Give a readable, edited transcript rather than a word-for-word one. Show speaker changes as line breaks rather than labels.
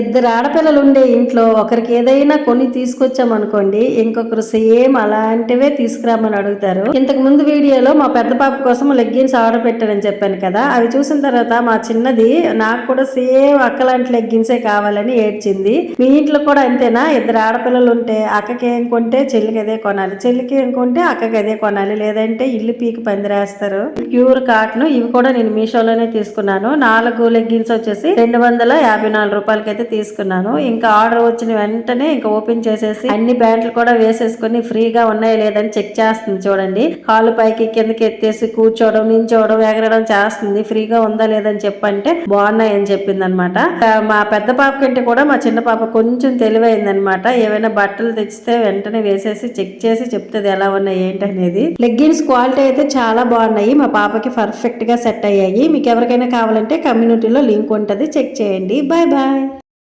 ఇద్దరు ఆడపిల్లలు ఉండే ఇంట్లో ఒకరికి ఏదైనా కొని తీసుకొచ్చామనుకోండి, ఇంకొకరు సేమ్ అలాంటివే తీసుకురామని అడుగుతారు. ఇంతకు ముందు వీడియోలో మా పెద్ద పాప కోసం లెగ్గిన్స్ ఆర్డర్ పెట్టానని చెప్పాను కదా, అవి చూసిన తర్వాత మా చిన్నది నాకు కూడా సేమ్ అక్కలాంటి లెగ్గిన్సే కావాలని ఏడ్చింది. మీ ఇంట్లో కూడా అంతేనా? ఇద్దరు ఆడపిల్లలు ఉంటే అక్కకి ఏం కొంటే చెల్లికి అదే కొనాలి, చెల్లికి ఏం కొంటే అక్కకి అదే కొనాలి, లేదంటే ఇల్లు పీకి పందిరేస్తారు. ప్యూర్ కాటన్ ఇవి కూడా నేను మీషోలోనే తీసుకున్నాను. 4 లెగ్గిన్స్ వచ్చేసి 254 రూపాయలకి తీసుకున్నాను. ఇంకా ఆర్డర్ వచ్చిన వెంటనే ఇంకా ఓపెన్ చేసేసి అన్ని ప్యాంట్లు కూడా వేసేసుకుని ఫ్రీగా ఉన్నాయా లేదని చెక్ చేస్తుంది. చూడండి, కాళ్ళు పైకి కిందకి ఎత్తేసి కూర్చోవడం, నించోవడం, ఎగరడం చేస్తుంది. ఫ్రీగా ఉందా లేదని చెప్పంటే బాగున్నాయని చెప్పింది అనమాట. మా పెద్ద పాప కంటే కూడా మా చిన్న పాప కొంచెం తెలివైందనమాట. ఏవైనా బట్టలు తెచ్చితే వెంటనే వేసేసి చెక్ చేసి చెప్తుంది ఎలా ఉన్నాయి ఏంటి అనేది. లెగ్గిన్స్ క్వాలిటీ అయితే చాలా బాగున్నాయి. మా పాపకి పర్ఫెక్ట్ గా సెట్ అయ్యాయి. మీకు ఎవరికైనా కావాలంటే కమ్యూనిటీలో లింక్ ఉంటుంది, చెక్ చేయండి. Bye bye.